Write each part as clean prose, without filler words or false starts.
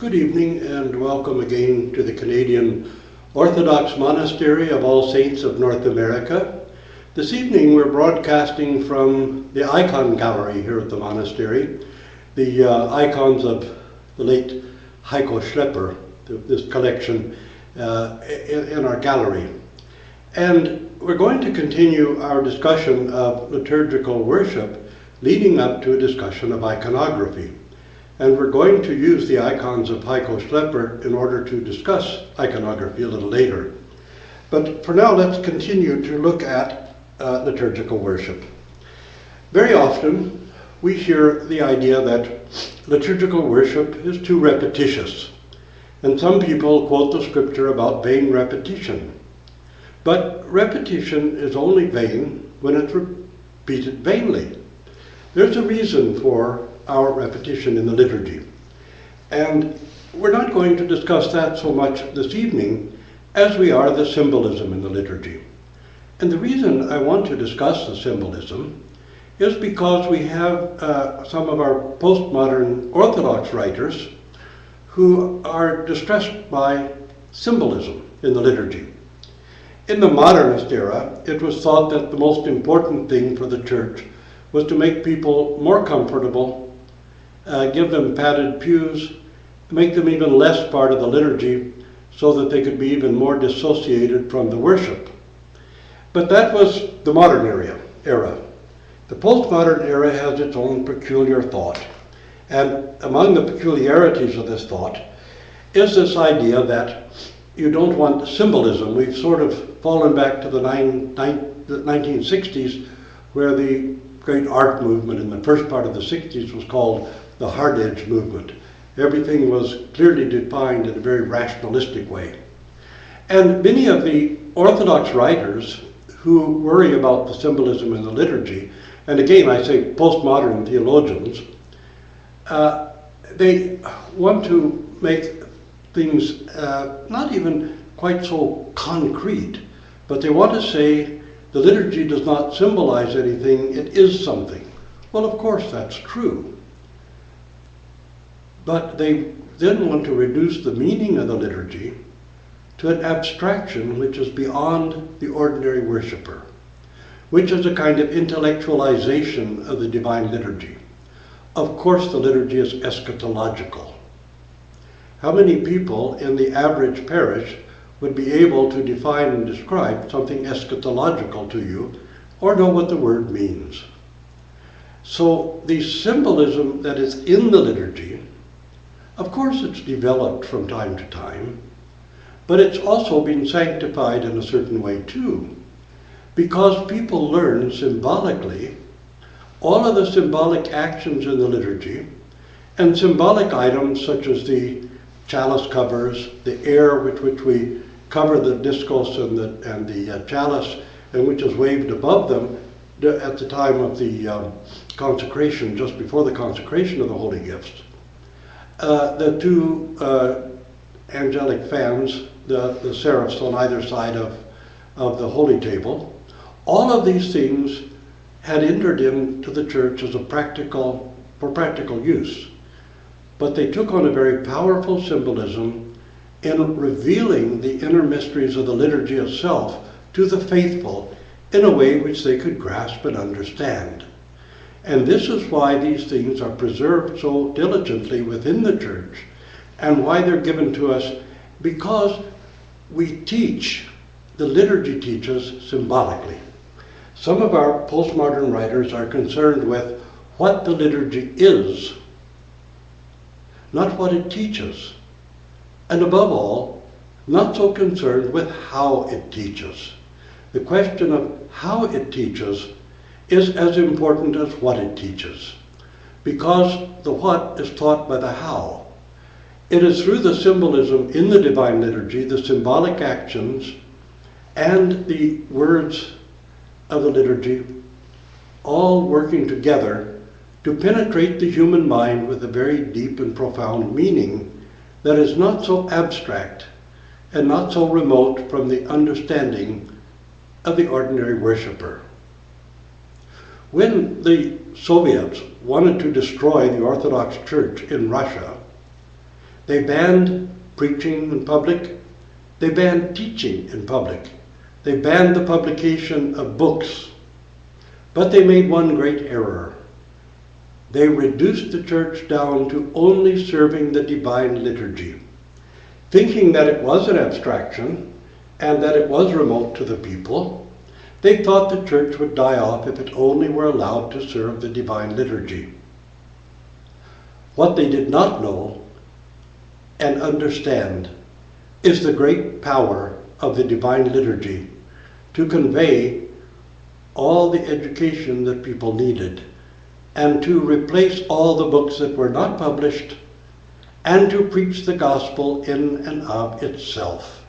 Good evening and welcome again to the Canadian Orthodox Monastery of All Saints of North America. This evening we're broadcasting from the icon gallery here at the monastery, the icons of the late Heiko Schlepper, this collection in our gallery. And we're going to continue our discussion of liturgical worship leading up to a discussion of iconography. And we're going to use the icons of Heiko Schlepper in order to discuss iconography a little later. But for now, let's continue to look at liturgical worship. Very often, we hear the idea that liturgical worship is too repetitious. And some people quote the scripture about vain repetition. But repetition is only vain when it's repeated vainly. There's a reason for our repetition in the liturgy. And we're not going to discuss that so much this evening as we are the symbolism in the liturgy. And the reason I want to discuss the symbolism is because we have some of our postmodern Orthodox writers who are distressed by symbolism in the liturgy. In the modernist era, it was thought that the most important thing for the church was to make people more comfortable, give them padded pews, make them even less part of the liturgy so that they could be even more dissociated from the worship. But that was the modern era. The postmodern era has its own peculiar thought. And among the peculiarities of this thought is this idea that you don't want symbolism. We've sort of fallen back to the 1960s, where the great art movement in the first part of the 60s was called the hard edge movement. Everything was clearly defined in a very rationalistic way. And many of the Orthodox writers who worry about the symbolism in the liturgy, and again I say postmodern theologians, they want to make things not even quite so concrete, but they want to say the liturgy does not symbolize anything, it is something. Well, of course that's true. But they then want to reduce the meaning of the liturgy to an abstraction which is beyond the ordinary worshiper, which is a kind of intellectualization of the divine liturgy. Of course the liturgy is eschatological. How many people in the average parish would be able to define and describe something eschatological to you or know what the word means? So the symbolism that is in the liturgy, of course it's developed from time to time, but it's also been sanctified in a certain way too, because people learn symbolically all of the symbolic actions in the liturgy and symbolic items such as the chalice covers, the air with which we cover the discos and the chalice, and which is waved above them at the time of the consecration, just before the consecration of the holy gifts. The two angelic fans, the seraphs on either side of the holy table, all of these things had entered into the church as for practical use. But they took on a very powerful symbolism in revealing the inner mysteries of the liturgy itself to the faithful in a way which they could grasp and understand. And this is why these things are preserved so diligently within the church, and why they're given to us, because we teach, the liturgy teaches symbolically. Some of our postmodern writers are concerned with what the liturgy is, not what it teaches. And above all, not so concerned with how it teaches. The question of how it teaches is as important as what it teaches, because the what is taught by the how. It is through the symbolism in the divine liturgy, the symbolic actions, and the words of the liturgy, all working together to penetrate the human mind with a very deep and profound meaning that is not so abstract and not so remote from the understanding of the ordinary worshiper. When the Soviets wanted to destroy the Orthodox Church in Russia, They banned preaching in public. They banned teaching in public. They banned the publication of books. But they made one great error. They reduced the church down to only serving the divine liturgy, thinking that it was an abstraction and that it was remote to the people. They thought the church would die off if it only were allowed to serve the divine liturgy. What they did not know and understand is the great power of the divine liturgy to convey all the education that people needed, and to replace all the books that were not published, and to preach the gospel in and of itself.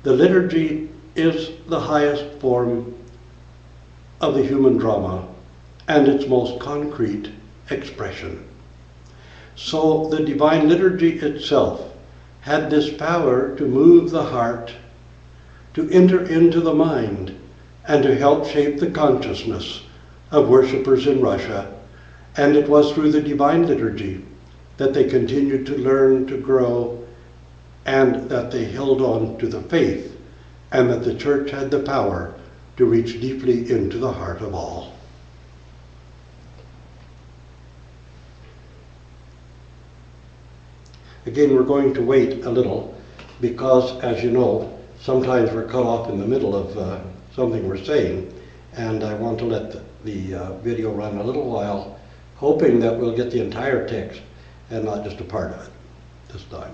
The liturgy is the highest form of the human drama and its most concrete expression. So the divine liturgy itself had this power to move the heart, to enter into the mind, and to help shape the consciousness of worshipers in Russia. And it was through the divine liturgy that they continued to learn, to grow, and that they held on to the faith, and that the church had the power to reach deeply into the heart of all. Again, we're going to wait a little because, as you know, sometimes we're cut off in the middle of something we're saying, and I want to let the video run a little while, hoping that we'll get the entire text and not just a part of it this time.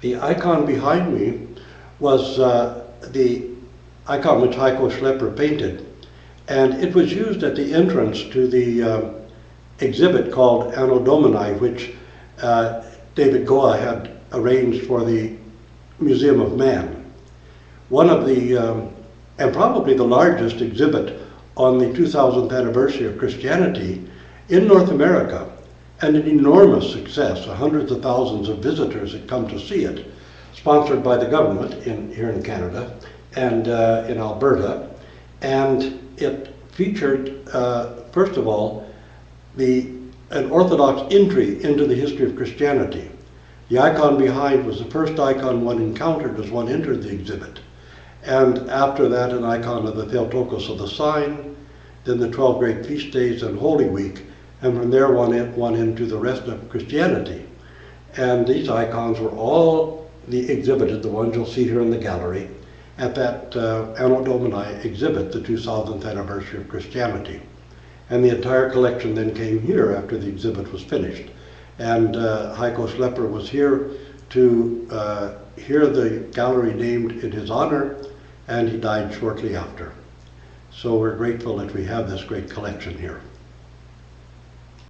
The icon behind me was the icon which Heiko Schlepper painted, and it was used at the entrance to the exhibit called Anno Domini, which David Goa had arranged for the Museum of Man. One of the, and probably the largest exhibit on the 2000th anniversary of Christianity in North America, and an enormous success. Hundreds of thousands of visitors had come to see it, sponsored by the government here in Canada and in Alberta. And it featured, first of all, an Orthodox entry into the history of Christianity. The icon behind was the first icon one encountered as one entered the exhibit. And after that, an icon of the Theotokos of the Sign, then the 12 great feast days and Holy Week, and from there one into the rest of Christianity. And these icons were all exhibited, the ones you'll see here in the gallery, at that Anno Domini exhibit, the 2000th anniversary of Christianity. And the entire collection then came here after the exhibit was finished. And Heiko Schlepper was here to hear the gallery named in his honor, and he died shortly after. So we're grateful that we have this great collection here.